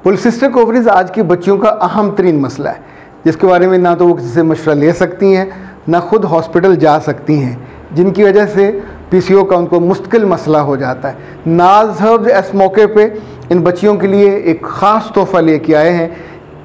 Polycystic ovaries आज की बच्चियों का अहम तरीन मसला है, जिसके बारे में ना तो वो किसी से मशवरा ले सकती हैं, ना खुद हॉस्पिटल जा सकती हैं, जिनकी वजह से पीसीओ का उनको मुश्किल मसला हो जाता है। नाज हर्ब्स इस मौके पे इन बच्चियों के लिए एक ख़ास तोहफ़ा लेके आए हैं।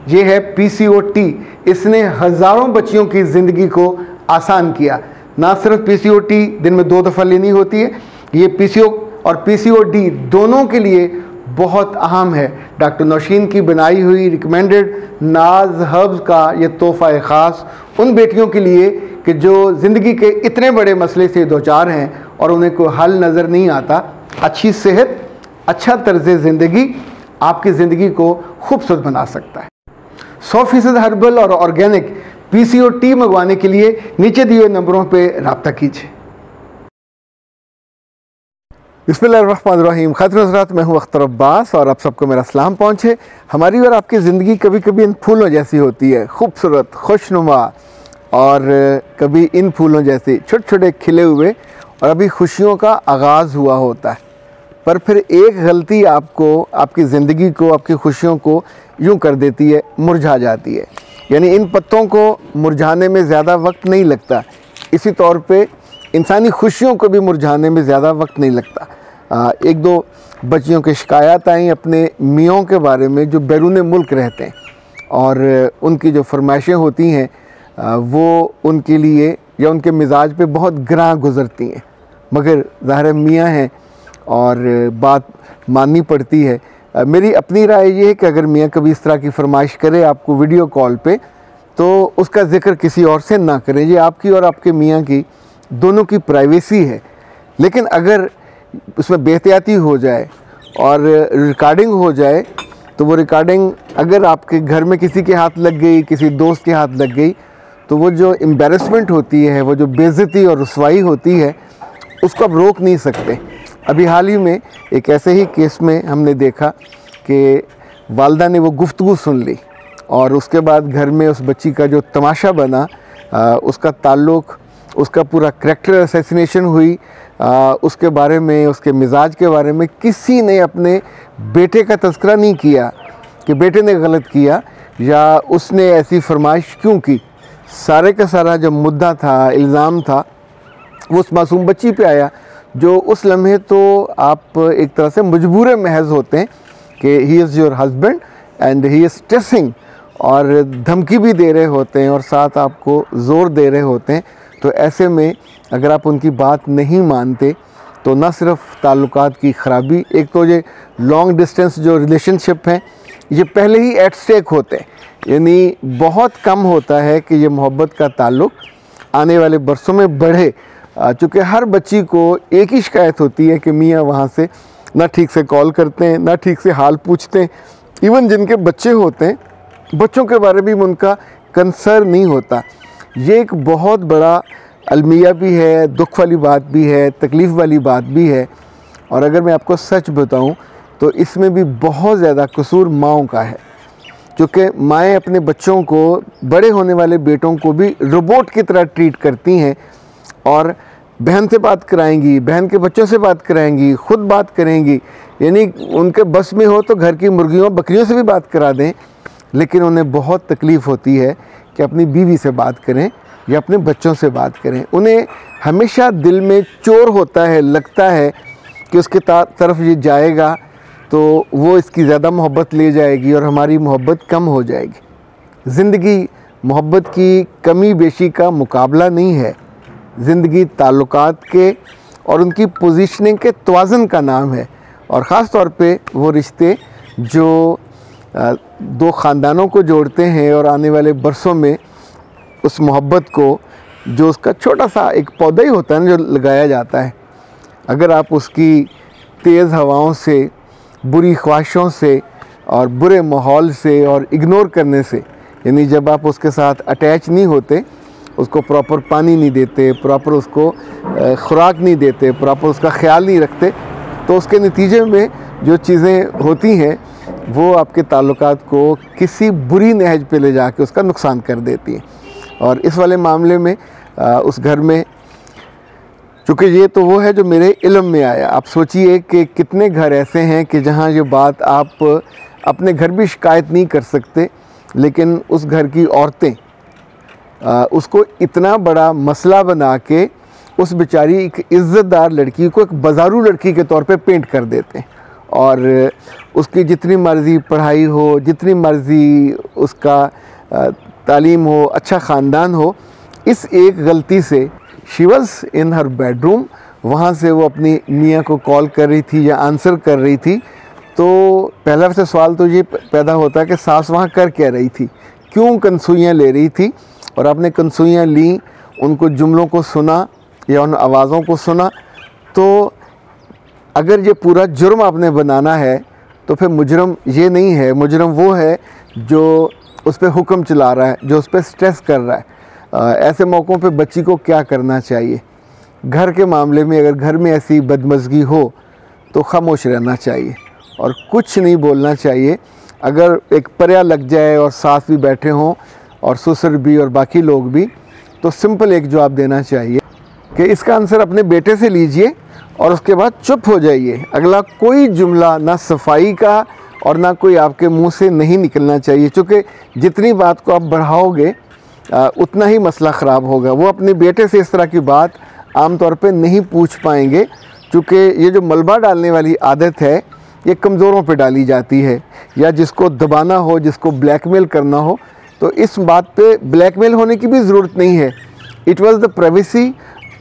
ये है पीसीओ टी। इसने हज़ारों बच्चियों की ज़िंदगी को आसान किया। ना सिर्फ पीसीओ टी दिन में 2 दफ़ा लेनी होती है, ये पीसीओ और पीसीओ डी दोनों के लिए बहुत अहम है। डॉक्टर नौशीन की बनाई हुई रिकमेंडेड नाज हर्ब्स का ये तोहफ़ा ख़ास उन बेटियों के लिए कि जो ज़िंदगी के इतने बड़े मसले से दो चार हैं और उन्हें कोई हल नज़र नहीं आता। अच्छी सेहत, अच्छा तर्ज़ ज़िंदगी आपकी ज़िंदगी को खूबसूरत बना सकता है। 100% हर्बल और ऑर्गेनिक पीसीओ टी मंगवाने के लिए नीचे दिए हुए नंबरों पर रब्ता कीजिए। बिस्मिल्लाहिर्रहमानिर्रहीम। खातिर हज़रात, मैं हूँ अख्तर अब्बास और आप सबको मेरा सलाम पहुँचे। हमारी और आपकी ज़िंदगी कभी कभी इन फूलों जैसी होती है, खूबसूरत, खुशनुमा, और कभी इन फूलों जैसे छोटे छोटे खिले हुए और अभी खुशियों का आगाज़ हुआ होता है। पर फिर एक गलती आपको, आपकी ज़िंदगी को, आपकी खुशियों को यूँ कर देती है, मुरझा जाती है। यानी इन पत्तों को मुरझाने में ज़्यादा वक्त नहीं लगता। इसी तौर पे इंसानी खुशियों को भी मुरझाने में ज़्यादा वक्त नहीं लगता। एक दो बच्चियों की शिकायत आई अपने मियों के बारे में जो बैरून मुल्क रहते हैं, और उनकी जो फरमाइशें होती हैं वो उनके लिए या उनके मिजाज पे बहुत ग्रां गुज़रती हैं, मगर ज़ाहिर मियाँ हैं और बात माननी पड़ती है। मेरी अपनी राय ये है कि अगर मियाँ कभी इस तरह की फरमाइश करे आपको वीडियो कॉल पे, तो उसका ज़िक्र किसी और से ना करें। ये आपकी और आपके मियाँ की दोनों की प्राइवेसी है। लेकिन अगर उसमें बेहतियाती हो जाए और रिकॉर्डिंग हो जाए, तो वो रिकॉर्डिंग अगर आपके घर में किसी के हाथ लग गई, किसी दोस्त के हाथ लग गई, तो वो जो एम्बैरेसमेंट होती है, वो जो बेइज्जती और रुसवाई होती है, उसको आप रोक नहीं सकते। अभी हाल ही में एक ऐसे ही केस में हमने देखा कि वालदा ने वो गुफ्तगू सुन ली और उसके बाद घर में उस बच्ची का जो तमाशा बना, उसका ताल्लुक़, उसका पूरा करैक्टर असैसिनेशन हुई, उसके बारे में, उसके मिजाज के बारे में किसी ने अपने बेटे का तज़किरा नहीं किया कि बेटे ने गलत किया या उसने ऐसी फरमाइश क्यों की। सारे का सारा जो मुद्दा था, इल्ज़ाम था, वो उस मासूम बच्ची पे आया, जो उस लम्हे तो आप एक तरह से मजबूर महज होते हैं कि he is your husband and he is stressing, और धमकी भी दे रहे होते हैं और साथ आपको ज़ोर दे रहे होते हैं। तो ऐसे में अगर आप उनकी बात नहीं मानते तो न सिर्फ ताल्लुकात की ख़राबी, एक तो ये लॉन्ग डिस्टेंस जो रिलेशनशिप हैं ये पहले ही एट स्टेक होते हैं। यानी बहुत कम होता है कि ये मोहब्बत का ताल्लुक़ आने वाले बरसों में बढ़े, चूँकि हर बच्ची को एक ही शिकायत होती है कि मियाँ वहाँ से ना ठीक से कॉल करते हैं, ना ठीक से हाल पूछते हैं। इवन जिनके बच्चे होते हैं, बच्चों के बारे में उनका कंसर्न नहीं होता। ये एक बहुत बड़ा अलमिया भी है, दुख वाली बात भी है, तकलीफ़ वाली बात भी है। और अगर मैं आपको सच बताऊं तो इसमें भी बहुत ज़्यादा कसूर माँओं का है, क्योंकि माएँ अपने बच्चों को, बड़े होने वाले बेटों को भी रोबोट की तरह ट्रीट करती हैं और बहन से बात कराएंगी, बहन के बच्चों से बात कराएंगी, ख़ुद बात करेंगी। यानी उनके बस में हो तो घर की मुर्गियों बकरियों से भी बात करा दें, लेकिन उन्हें बहुत तकलीफ़ होती है कि अपनी बीवी से बात करें या अपने बच्चों से बात करें। उन्हें हमेशा दिल में चोर होता है, लगता है कि उसके तरफ ये जाएगा तो वो इसकी ज़्यादा मोहब्बत ले जाएगी और हमारी मोहब्बत कम हो जाएगी। ज़िंदगी मोहब्बत की कमी बेशी का मुकाबला नहीं है। ज़िंदगी ताल्लुकात के और उनकी पोजीशनिंग के तवाज़ुन का नाम है, और ख़ास तौर पे वो रिश्ते जो दो ख़ानदानों को जोड़ते हैं और आने वाले बरसों में उस मोहब्बत को, जो उसका छोटा सा एक पौधा ही होता है ना जो लगाया जाता है, अगर आप उसकी तेज़ हवाओं से, बुरी ख्वाहिशों से और बुरे माहौल से और इग्नोर करने से, यानी जब आप उसके साथ अटैच नहीं होते, उसको प्रॉपर पानी नहीं देते, प्रॉपर उसको खुराक नहीं देते, प्रॉपर उसका ख्याल नहीं रखते, तो उसके नतीजे में जो चीज़ें होती हैं वो आपके ताल्लुकात को किसी बुरी नहज पे ले जाके उसका नुकसान कर देती हैं। और इस वाले मामले में उस घर में क्योंकि ये तो वो है जो मेरे इल्म में आया। आप सोचिए कि कितने घर ऐसे हैं कि जहाँ ये बात आप अपने घर भी शिकायत नहीं कर सकते, लेकिन उस घर की औरतें उसको इतना बड़ा मसला बना के उस बेचारी एक इज़्ज़तदार लड़की को एक बाजारू लड़की के तौर पे पेंट कर देते हैं। और उसकी जितनी मर्ज़ी पढ़ाई हो, जितनी मर्ज़ी उसका तालीम हो, अच्छा ख़ानदान हो, इस एक गलती से she was in her bedroom, वहाँ से वो अपनी मियाँ को कॉल कर रही थी या आंसर कर रही थी। तो पहला से सवाल तो ये पैदा होता है कि सास वहाँ कर क्या रही थी, क्यों कंसुइयाँ ले रही थी। और आपने कंसुइयाँ ली, उनको जुमलों को सुना या उन आवाज़ों को सुना, तो अगर ये पूरा जुर्म आपने बनाना है तो फिर मुजरम ये नहीं है, मुजरम वो है जो उस पर हुक्म चला रहा है, जो उस पर स्ट्रेस कर रहा है। ऐसे मौक़ों पे बच्ची को क्या करना चाहिए? घर के मामले में अगर घर में ऐसी बदमज़गी हो तो ख़ामोश रहना चाहिए और कुछ नहीं बोलना चाहिए। अगर एक पर्या लग जाए और सास भी बैठे हों और ससुर भी और बाकी लोग भी, तो सिंपल एक जवाब देना चाहिए कि इसका आंसर अपने बेटे से लीजिए और उसके बाद चुप हो जाइए। अगला कोई जुमला ना सफाई का और ना कोई आपके मुंह से नहीं निकलना चाहिए, क्योंकि जितनी बात को आप बढ़ाओगे उतना ही मसला ख़राब होगा। वो अपने बेटे से इस तरह की बात आम तौर पे नहीं पूछ पाएंगे, क्योंकि ये जो मलबा डालने वाली आदत है ये कमज़ोरों पे डाली जाती है, या जिसको दबाना हो, जिसको ब्लैकमेल करना हो। तो इस बात पे ब्लैकमेल होने की भी ज़रूरत नहीं है। It was the privacy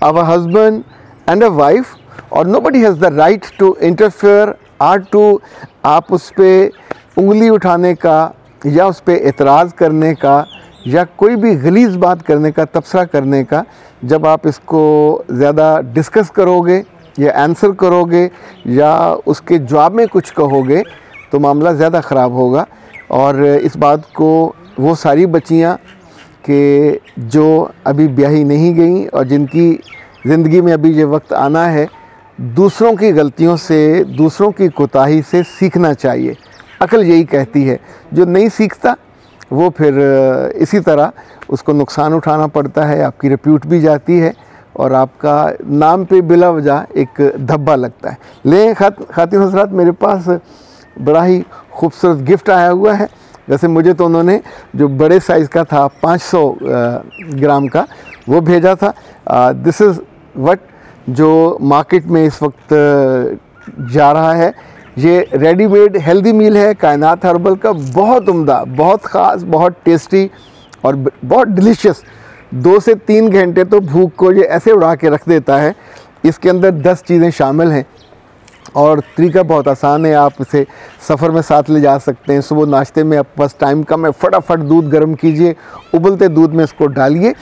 of a husband and a wife, और nobody has the right to interfere or to आप उस पर उंगली उठाने का या उस पर एतराज़ करने का या कोई भी गलीज़ बात करने का, तबसरा करने का। जब आप इसको ज़्यादा डिस्कस करोगे या आंसर करोगे या उसके जवाब में कुछ कहोगे तो मामला ज़्यादा ख़राब होगा। और इस बात को वो सारी बच्चियाँ कि जो अभी ब्याही नहीं गई और जिनकी ज़िंदगी में अभी ये वक्त आना है, दूसरों की गलतियों से, दूसरों की कोताही से सीखना चाहिए। अक्ल यही कहती है। जो नहीं सीखता वो फिर इसी तरह उसको नुकसान उठाना पड़ता है, आपकी रिप्यूट भी जाती है और आपका नाम पे बिला वजह एक धब्बा लगता है। लें खातिन हज़रात, मेरे पास बड़ा ही खूबसूरत गिफ्ट आया हुआ है। वैसे मुझे तो उन्होंने जो बड़े साइज़ का था 500 ग्राम का वो भेजा था। दिस इज़ व्हाट जो मार्केट में इस वक्त जा रहा है। ये रेडीमेड हेल्दी मील है कायनात हर्बल का, बहुत उम्दा, बहुत ख़ास, बहुत टेस्टी और बहुत डिलीशियस। 2 से 3 घंटे तो भूख को ये ऐसे उड़ा के रख देता है। इसके अंदर 10 चीज़ें शामिल हैं और तरीका बहुत आसान है। आप इसे सफ़र में साथ ले जा सकते हैं। सुबह नाश्ते में आपके पास टाइम कम है, फटाफट दूध गर्म कीजिए, उबलते दूध में इसको डालिए,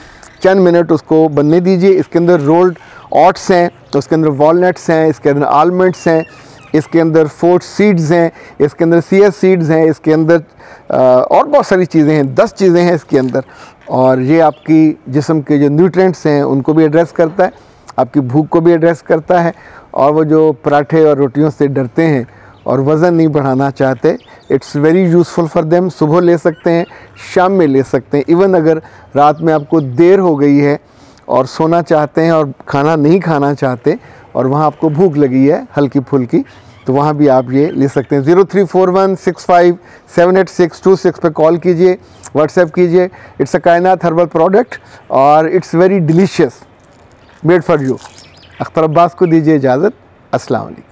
चंद मिनट उसको बनने दीजिए। इसके अंदर रोल्ड ओट्स हैं, तो इसके अंदर वॉलनट्स हैं, इसके अंदर आलमंड्स हैं, इसके अंदर फोर्ट सीड्स हैं, इसके अंदर सिया सीड्स हैं, इसके अंदर और बहुत सारी चीज़ें हैं। 10 चीज़ें हैं इसके अंदर, और ये आपकी जिस्म के जो न्यूट्रिएंट्स हैं उनको भी एड्रेस करता है, आपकी भूख को भी एड्रेस करता है। और वो जो पराठे और रोटियों से डरते हैं और वज़न नहीं बढ़ाना चाहते, it's very useful for them. सुबह ले सकते हैं, शाम में ले सकते हैं। इवन अगर रात में आपको देर हो गई है और सोना चाहते हैं और खाना नहीं खाना चाहते और वहाँ आपको भूख लगी है हल्की फुल्की, तो वहाँ भी आप ये ले सकते हैं। 0341657826 पे कॉल कीजिए, व्हाट्सएप कीजिए। इट्स अ कायनात हर्बल प्रोडक्ट और it's very delicious, made for you. Akhtar Abbas को दीजिए इजाज़त। अस्सलाम वालेकुम।